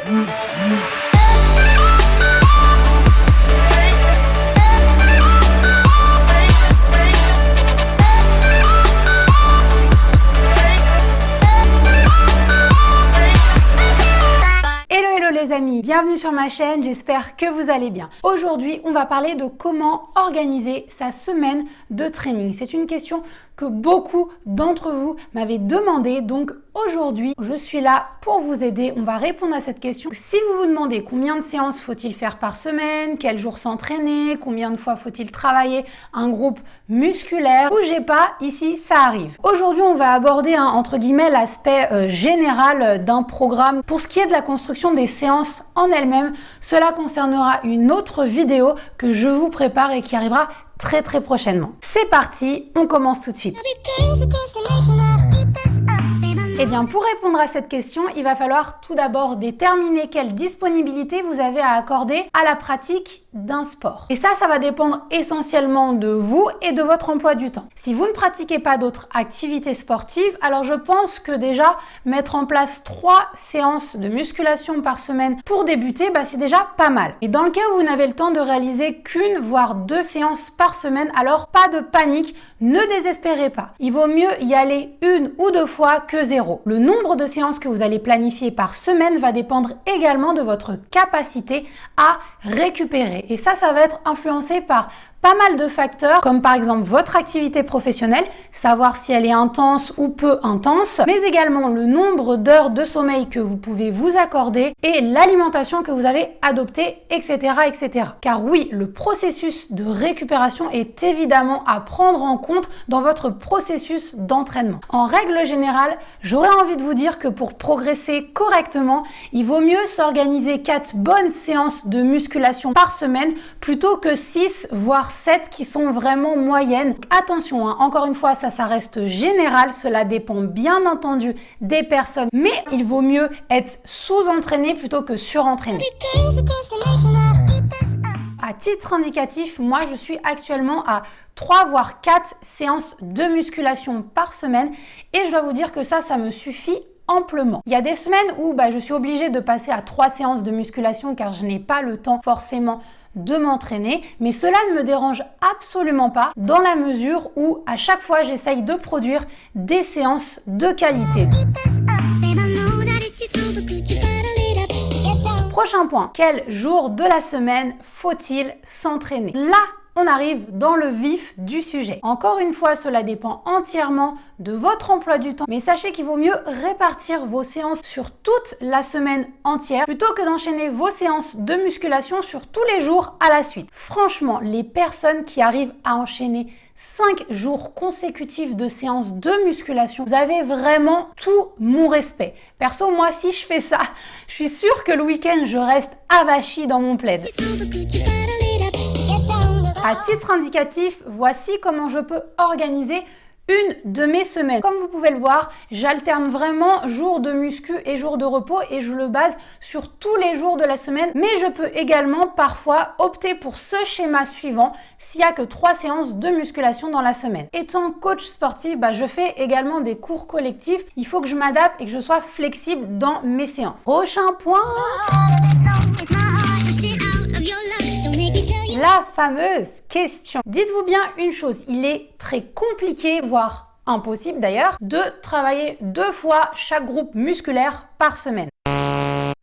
Les amis, bienvenue sur ma chaîne, j'espère que vous allez bien. Aujourd'hui, on va parler de comment organiser sa semaine de training. C'est une question que beaucoup d'entre vous m'avaient demandé, donc aujourd'hui, je suis là pour vous aider. On va répondre à cette question. Si vous vous demandez combien de séances faut-il faire par semaine, quel jour s'entraîner, combien de fois faut-il travailler un groupe musculaire, bougez pas, ici ça arrive. Aujourd'hui, on va aborder entre guillemets l'aspect général d'un programme. Pour ce qui est de la construction des séances en elles-mêmes, cela concernera une autre vidéo que je vous prépare et qui arrivera très prochainement. C'est parti, on commence tout de suite. Eh bien, pour répondre à cette question, il va falloir tout d'abord déterminer quelle disponibilité vous avez à accorder à la pratique d'un sport. Et ça va dépendre essentiellement de vous et de votre emploi du temps. Si vous ne pratiquez pas d'autres activités sportives, alors je pense que déjà mettre en place 3 séances de musculation par semaine pour débuter, c'est déjà pas mal. Et dans le cas où vous n'avez le temps de réaliser qu'une voire 2 séances par semaine, alors pas de panique, ne désespérez pas. Il vaut mieux y aller 1 ou 2 fois que 0. Le nombre de séances que vous allez planifier par semaine va dépendre également de votre capacité à récupérer. Et ça va être influencé par pas mal de facteurs, comme par exemple votre activité professionnelle, savoir si elle est intense ou peu intense, mais également le nombre d'heures de sommeil que vous pouvez vous accorder et l'alimentation que vous avez adoptée, etc. Car oui, le processus de récupération est évidemment à prendre en compte dans votre processus d'entraînement. En règle générale, j'aurais envie de vous dire que pour progresser correctement, il vaut mieux s'organiser 4 bonnes séances de musculation par semaine plutôt que 6 voire 7 qui sont vraiment moyennes. Attention, encore une fois, ça reste général, cela dépend bien entendu des personnes, mais il vaut mieux être sous-entraîné plutôt que surentraîné. À titre indicatif, moi je suis actuellement à 3 voire 4 séances de musculation par semaine et je dois vous dire que ça me suffit amplement. Il y a des semaines où je suis obligée de passer à 3 séances de musculation car je n'ai pas le temps forcément de m'entraîner, mais cela ne me dérange absolument pas dans la mesure où à chaque fois j'essaye de produire des séances de qualité. Prochain point, quel jour de la semaine faut-il s'entraîner? Là, on arrive dans le vif du sujet. Encore une fois, cela dépend entièrement de votre emploi du temps, mais sachez qu'il vaut mieux répartir vos séances sur toute la semaine entière plutôt que d'enchaîner vos séances de musculation sur tous les jours à la suite. Franchement, les personnes qui arrivent à enchaîner 5 jours consécutifs de séances de musculation, vous avez vraiment tout mon respect. Perso, moi, si je fais ça, je suis sûre que le week-end, je reste avachie dans mon plaid. À titre indicatif, voici comment je peux organiser une de mes semaines. Comme vous pouvez le voir, j'alterne vraiment jours de muscu et jours de repos et je le base sur tous les jours de la semaine. Mais je peux également parfois opter pour ce schéma suivant s'il n'y a que 3 séances de musculation dans la semaine. Étant coach sportif, je fais également des cours collectifs. Il faut que je m'adapte et que je sois flexible dans mes séances. Prochain point. La fameuse question. Dites-vous bien une chose, il est très compliqué, voire impossible d'ailleurs, de travailler 2 fois chaque groupe musculaire par semaine.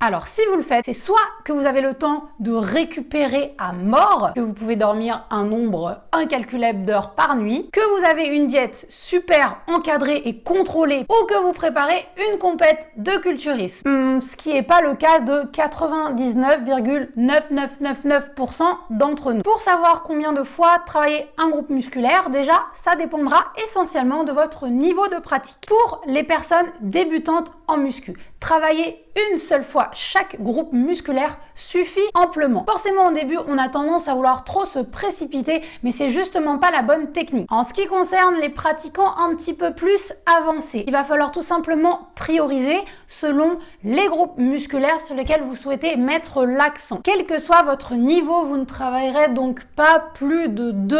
Alors, si vous le faites, c'est soit que vous avez le temps de récupérer à mort, que vous pouvez dormir un nombre incalculable d'heures par nuit, que vous avez une diète super encadrée et contrôlée, ou que vous préparez une compète de culturisme. Ce qui n'est pas le cas de 99,9999% d'entre nous. Pour savoir combien de fois travailler un groupe musculaire, déjà, ça dépendra essentiellement de votre niveau de pratique. Pour les personnes débutantes en muscu, travailler une seule fois chaque groupe musculaire suffit amplement. Forcément, au début, on a tendance à vouloir trop se précipiter, mais c'est justement pas la bonne technique. En ce qui concerne les pratiquants un petit peu plus avancés, il va falloir tout simplement prioriser selon les groupes musculaires sur lesquels vous souhaitez mettre l'accent. Quel que soit votre niveau, vous ne travaillerez donc pas plus de 2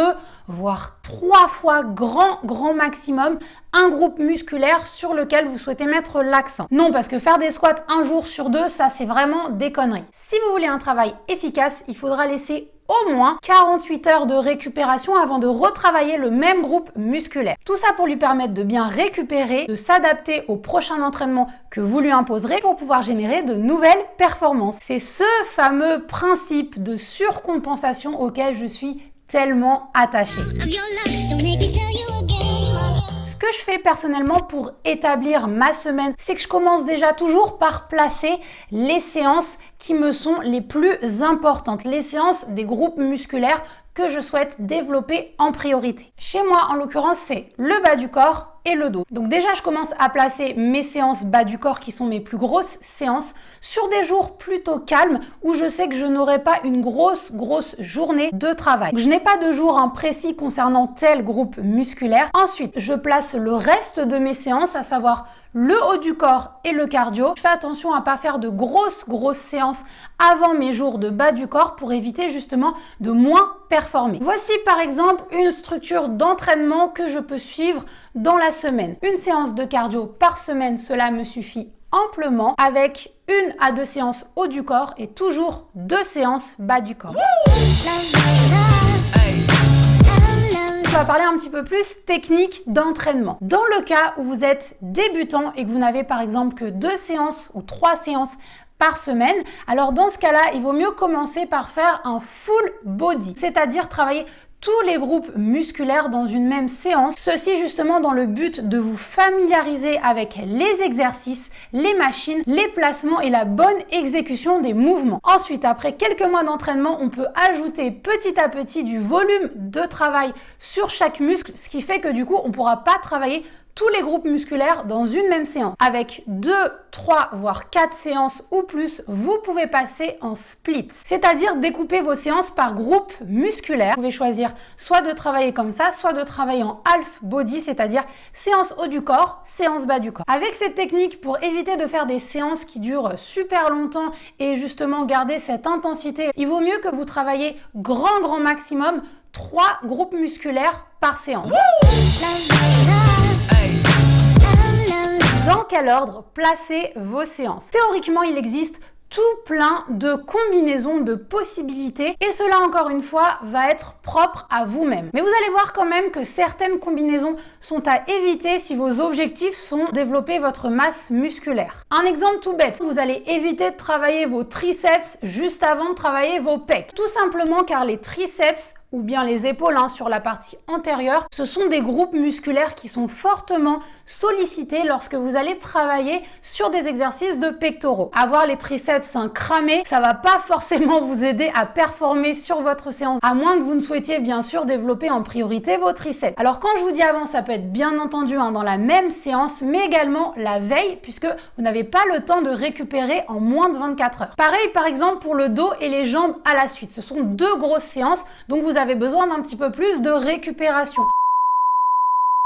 voire 3 fois grand maximum un groupe musculaire sur lequel vous souhaitez mettre l'accent. Non, parce que faire des squats un jour sur 2, ça c'est vraiment des conneries. Si vous voulez un travail efficace, il faudra laisser au moins 48 heures de récupération avant de retravailler le même groupe musculaire. Tout ça pour lui permettre de bien récupérer, de s'adapter au prochain entraînement que vous lui imposerez pour pouvoir générer de nouvelles performances. C'est ce fameux principe de surcompensation auquel je suis tellement attachée. Ce que je fais personnellement pour établir ma semaine, c'est que je commence déjà toujours par placer les séances qui me sont les plus importantes, les séances des groupes musculaires que je souhaite développer en priorité. Chez moi, en l'occurrence, c'est le bas du corps et le dos. Donc déjà, je commence à placer mes séances bas du corps qui sont mes plus grosses séances sur des jours plutôt calmes où je sais que je n'aurai pas une grosse journée de travail. Donc, je n'ai pas de jour précis concernant tel groupe musculaire. Ensuite, je place le reste de mes séances, à savoir le haut du corps et le cardio. Je fais attention à pas faire de grosses séances avant mes jours de bas du corps pour éviter justement de moins performer. Voici par exemple une structure d'entraînement que je peux suivre dans la semaine. Une séance de cardio par semaine, cela me suffit amplement, avec 1 à 2 séances haut du corps et toujours 2 séances bas du corps. On va parler un petit peu plus technique d'entraînement. Dans le cas où vous êtes débutant et que vous n'avez par exemple que 2 séances ou 3 séances par semaine, alors dans ce cas-là, il vaut mieux commencer par faire un full body, c'est-à-dire travailler tous les groupes musculaires dans une même séance. Ceci justement dans le but de vous familiariser avec les exercices, les machines, les placements et la bonne exécution des mouvements. Ensuite, après quelques mois d'entraînement, on peut ajouter petit à petit du volume de travail sur chaque muscle, ce qui fait que du coup, on ne pourra pas travailler tous les groupes musculaires dans une même séance. Avec 2, 3, voire 4 séances ou plus, vous pouvez passer en split, c'est-à-dire découper vos séances par groupe musculaire. Vous pouvez choisir soit de travailler comme ça, soit de travailler en half body, c'est-à-dire séance haut du corps, séance bas du corps. Avec cette technique, pour éviter de faire des séances qui durent super longtemps et justement garder cette intensité, il vaut mieux que vous travaillez grand maximum 3 groupes musculaires par séance. Dans quel ordre placer vos séances? Théoriquement, il existe tout plein de combinaisons, de possibilités, et cela encore une fois va être propre à vous-même. Mais vous allez voir quand même que certaines combinaisons sont à éviter si vos objectifs sont de développer votre masse musculaire. Un exemple tout bête, vous allez éviter de travailler vos triceps juste avant de travailler vos pecs. Tout simplement car les triceps ou bien les épaules sur la partie antérieure, ce sont des groupes musculaires qui sont fortement sollicités lorsque vous allez travailler sur des exercices de pectoraux. Avoir les triceps cramés, ça va pas forcément vous aider à performer sur votre séance, à moins que vous ne souhaitiez bien sûr développer en priorité vos triceps. Alors quand je vous dis avant, ça peut être bien entendu dans la même séance, mais également la veille, puisque vous n'avez pas le temps de récupérer en moins de 24 heures. Pareil par exemple pour le dos et les jambes à la suite. Ce sont 2 grosses séances, donc vous avez besoin d'un petit peu plus de récupération.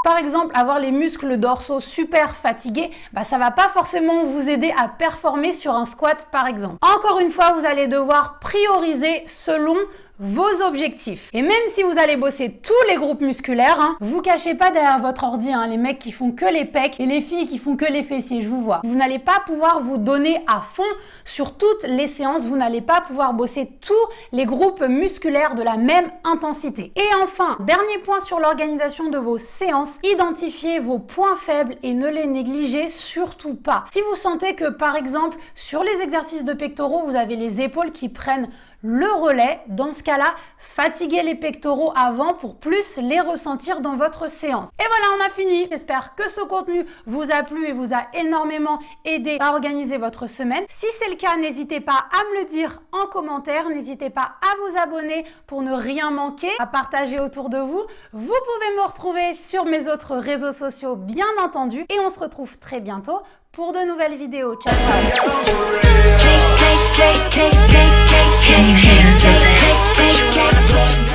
Par exemple, avoir les muscles dorsaux super fatigués, ça va pas forcément vous aider à performer sur un squat par exemple. Encore une fois, vous allez devoir prioriser selon vos objectifs. Et même si vous allez bosser tous les groupes musculaires, vous cachez pas derrière votre ordi, les mecs qui font que les pecs et les filles qui font que les fessiers, je vous vois. Vous n'allez pas pouvoir vous donner à fond sur toutes les séances, vous n'allez pas pouvoir bosser tous les groupes musculaires de la même intensité. Et enfin, dernier point sur l'organisation de vos séances, identifiez vos points faibles et ne les négligez surtout pas. Si vous sentez que par exemple, sur les exercices de pectoraux, vous avez les épaules qui prennent le relais, dans ce cas-là, fatiguez les pectoraux avant pour plus les ressentir dans votre séance. Et voilà, on a fini. J'espère que ce contenu vous a plu et vous a énormément aidé à organiser votre semaine. Si c'est le cas, n'hésitez pas à me le dire en commentaire. N'hésitez pas à vous abonner pour ne rien manquer, à partager autour de vous. Vous pouvez me retrouver sur mes autres réseaux sociaux, bien entendu. Et on se retrouve très bientôt pour de nouvelles vidéos. Ciao, ciao. Can you handle that?